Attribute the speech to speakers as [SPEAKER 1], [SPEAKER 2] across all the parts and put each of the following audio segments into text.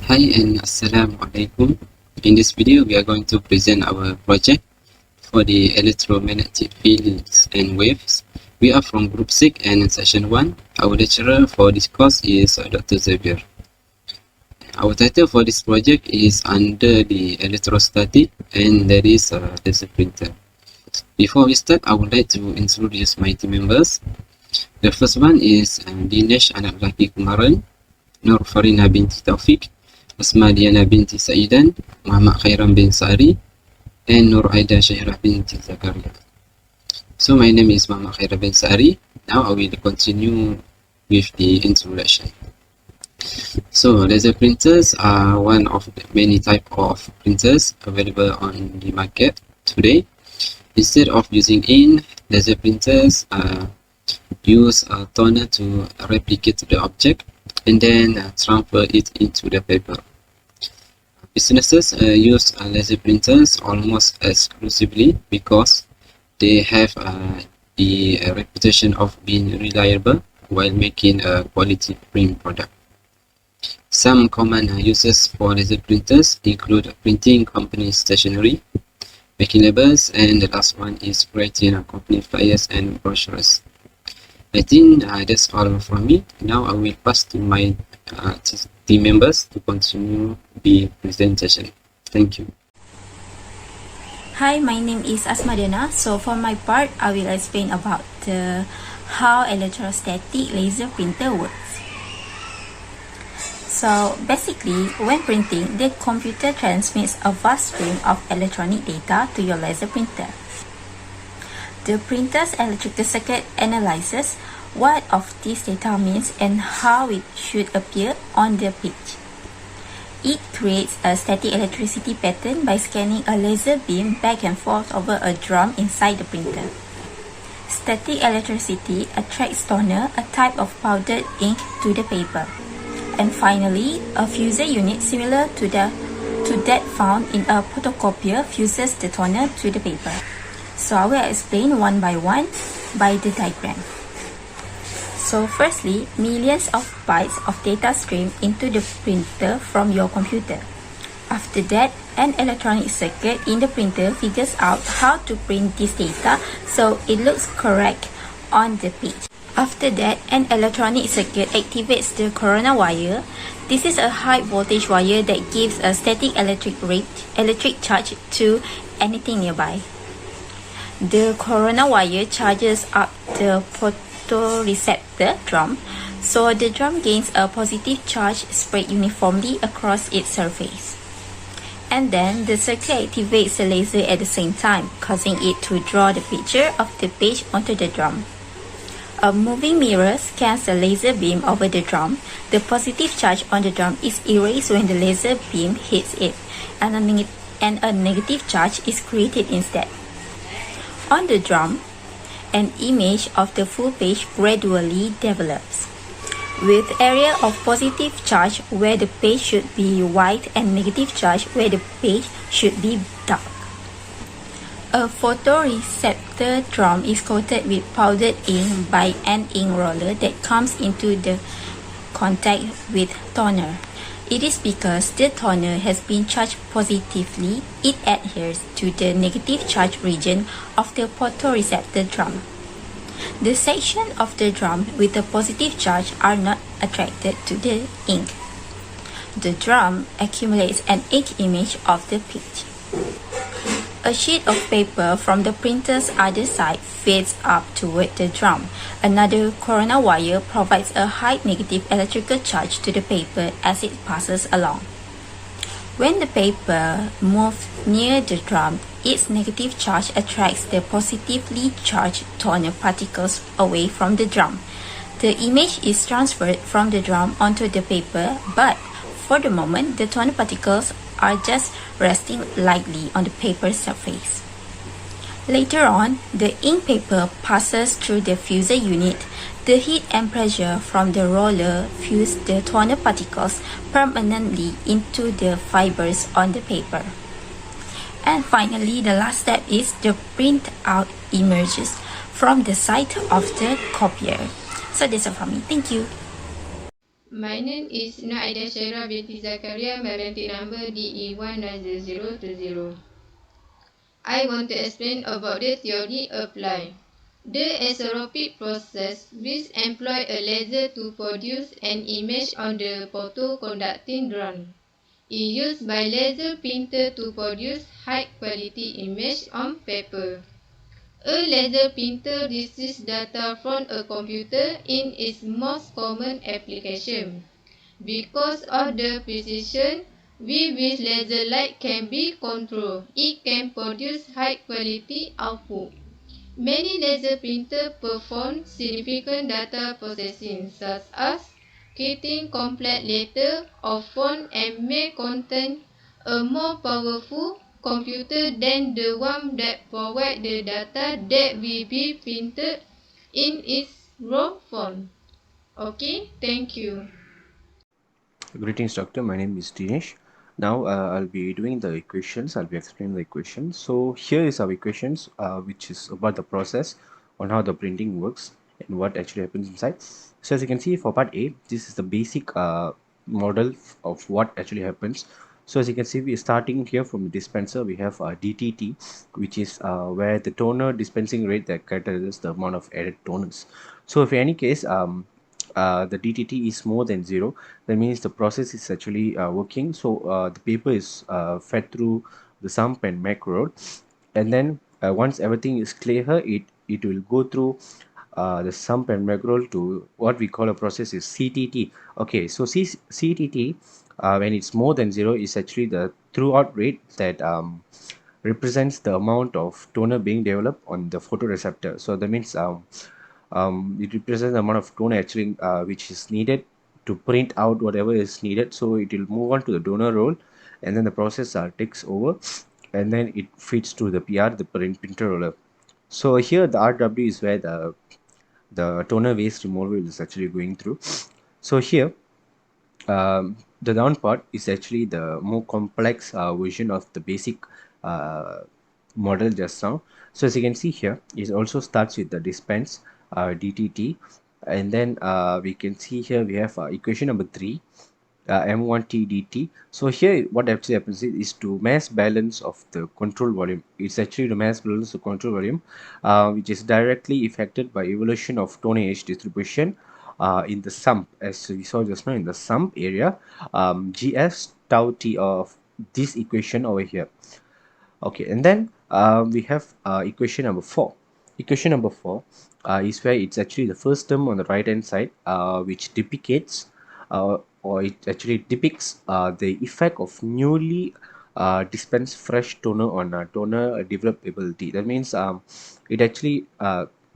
[SPEAKER 1] Hi and Assalamu alaikum. In this video, we are going to present our project for the electromagnetic fields and waves. We are from Group 6 and in Session 1. Our lecturer for this course is Dr. Xavier. Our title for this project is under the electrostatic, and that is laser printer. Before we start, I would like to introduce my team members. The first one is Dinesh anak lelaki Kumaran, Nur Farina binti Taufik, Asma Diana binti Saidan, Muhammad Khairam bin Sari, and Nur Aida Syahirah binti Zakaria. So my name is Muhammad Khairam bin Sari. Now I will continue with the introduction. So laser printers are one of the many types of printers available on the market today. Instead of using ink, laser printers use a toner to replicate the object and then transfer it into the paper. Businesses use laser printers almost exclusively because they have the reputation of being reliable while making a quality print product. Some common uses for laser printers include printing company stationery, making labels, and the last one is creating company flyers and brochures. I think that's all from me. Now I will pass to my team members to continue the presentation. Thank you.
[SPEAKER 2] Hi, my name is Asma Diana. So for my part, I will explain about how electrostatic laser printer works. So basically, when printing, the computer transmits a vast stream of electronic data to your laser printer. The printer's electrical circuit analyzes what of this data means and how it should appear on the page. It creates a static electricity pattern by scanning a laser beam back and forth over a drum inside the printer. Static electricity attracts toner, a type of powdered ink, to the paper. And finally, a fuser unit similar to that found in a photocopier fuses the toner to the paper. So I will explain one by one by the diagram. So firstly, millions of bytes of data stream into the printer from your computer. After that, an electronic circuit in the printer figures out how to print this data so it looks correct on the page. After that, an electronic circuit activates the corona wire. This is a high voltage wire that gives a static electric charge to anything nearby. The corona wire charges up the photoreceptor drum, so the drum gains a positive charge spread uniformly across its surface. And then the circuit activates the laser at the same time, causing it to draw the picture of the page onto the drum. A moving mirror scans the laser beam over the drum. The positive charge on the drum is erased when the laser beam hits it, and a negative charge is created instead. On the drum, an image of the full page gradually develops, with area of positive charge where the page should be white and negative charge where the page should be dark. A photoreceptor drum is coated with powdered ink by an ink roller that comes into the contact with toner. It is because the toner has been charged positively, it adheres to the negative charge region of the photoreceptor drum. The section of the drum with a positive charge are not attracted to the ink. The drum accumulates an ink image of the page. A sheet of paper from the printer's other side feeds up toward the drum. Another corona wire provides a high negative electrical charge to the paper as it passes along. When the paper moves near the drum, its negative charge attracts the positively charged toner particles away from the drum. The image is transferred from the drum onto the paper, but for the moment, the toner particles are just resting lightly on the paper surface. Later on, the ink paper passes through the fuser unit. The heat and pressure from the roller fuse the toner particles permanently into the fibers on the paper. And finally, the last step is the printout emerges from the side of the copier. So that's all from me. Thank you.
[SPEAKER 3] My name is Naida Shaira binti Zakaria, my renting number DE19020. I want to explain about the theory applied. The astereoscopic process, which employs a laser to produce an image on the photoconducting drum, is used by laser printer to produce high-quality image on paper. A laser printer receives data from a computer in its most common application. Because of the precision with which laser light can be controlled, it can produce high-quality output. Many laser printers perform significant data processing, such as creating complex letters or font, and may contain a more powerful computer than the one that provides the data that will be printed in its raw form. Okay, thank you.
[SPEAKER 4] Greetings, doctor. My name is Dinesh. Now I'll be doing the equations. I'll be explaining the equations. So here is our equations, which is about the process on how the printing works and what actually happens inside. So as you can see for part A, this is the basic model of what actually happens. So as you can see, we are starting here from the dispenser. We have DTT, which is where the toner dispensing rate that characterizes the amount of added toners. So if in any case, the DTT is more than 0, that means the process is actually working. So the paper is fed through the sump and macro, and then once everything is clear, it will go through the sump and macro to what we call a process is CTT. Okay, so CTT, when it's more than 0, is actually the throughout rate that represents the amount of toner being developed on the photoreceptor. So that means it represents the amount of toner actually which is needed to print out whatever is needed. So it will move on to the donor roll, and then the process takes over, and then it feeds to the PR, the printer roller. So here the RW is where the toner waste removal is actually going through. So here the down part is actually the more complex version of the basic uh, model just now. So as you can see here, it also starts with the dispense DTT, and then we can see here we have equation number 3, M1T dt. So here what actually happens is to mass balance of the control volume. It's actually the mass balance of control volume, which is directly affected by evolution of tonnage distribution in the sump, as we saw just now in the sump area, GS tau T of this equation over here. Okay, and then we have equation number 4. Equation number 4 is where it's actually the first term on the right hand side, which depicts or it actually depicts the effect of newly dispensed fresh toner on toner developability. That means it actually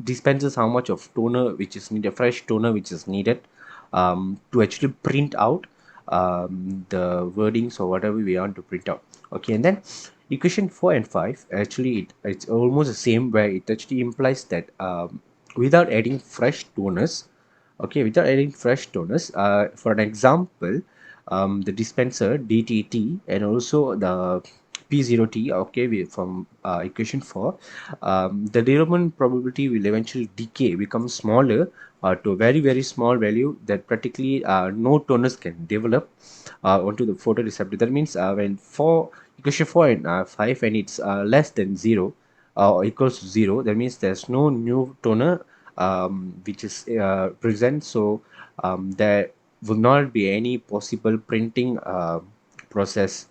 [SPEAKER 4] dispenses how much of toner which is needed, fresh toner which is needed to actually print out the wordings or whatever we want to print out. Okay, and then equation 4 and 5 actually it's almost the same, where it actually implies that without adding fresh toners, okay, without adding fresh toners, for an example, the dispenser DTT and also the P0T, okay, from equation 4, the development probability will eventually decay, become smaller to a very very small value that practically no toners can develop onto the photoreceptor. That means when 4 equation 4 and 5, and it's less than 0 or equals to 0, that means there's no new toner which is present. So there will not be any possible printing process.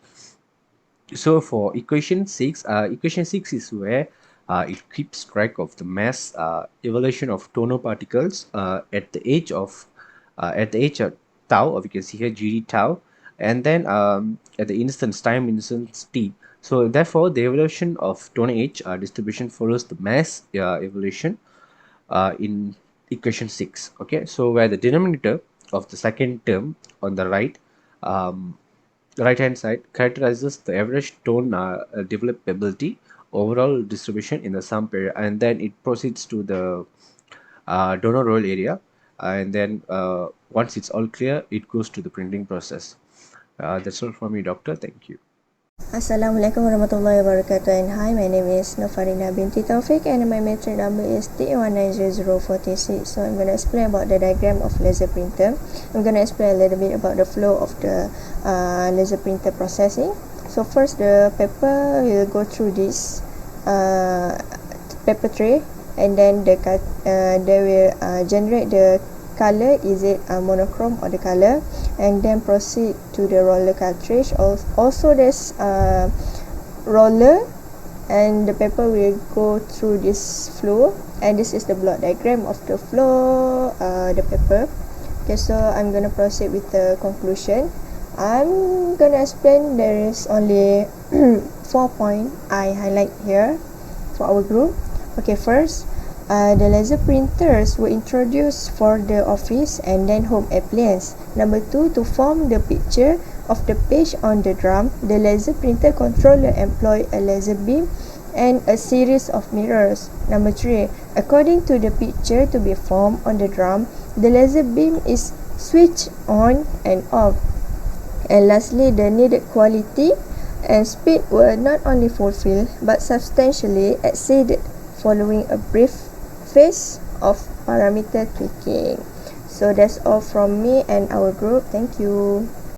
[SPEAKER 4] So for equation 6 is where it keeps track of the mass evolution of toner particles at the age of tau, or we can see here GD tau, and then at the instance t. So therefore the evolution of toner age distribution follows the mass evolution in equation 6. Okay, so where the denominator of the second term on the um, right hand side characterizes the average tone developability overall distribution in the sum area, and then it proceeds to the donor roll area, and then once it's all clear, it goes to the printing process. That's all from me, doctor. Thank you.
[SPEAKER 5] Assalamualaikum warahmatullahi wabarakatuh, and hi, my name is Nofarina binti Taufik and my metric number is T190046. So I'm going to explain about the diagram of laser printer. I'm going to explain a little bit about the flow of the laser printer processing. So first, the paper will go through this paper tray, and then they will generate the color, is it monochrome or the color, and then proceed to the roller cartridge. Also there's a roller, and the paper will go through this flow, and this is the block diagram of the flow, the paper. Okay, so I'm gonna proceed with the conclusion. I'm gonna explain. There is only 4 points I highlight here for our group. Okay, first, the laser printers were introduced for the office and then home appliance. Number 2, to form the picture of the page on the drum, the laser printer controller employed a laser beam and a series of mirrors. Number 3, according to the picture to be formed on the drum, the laser beam is switched on and off. And lastly, the needed quality and speed were not only fulfilled but substantially exceeded following a brief phase of parameter tweaking. So that's all from me and our group. Thank you.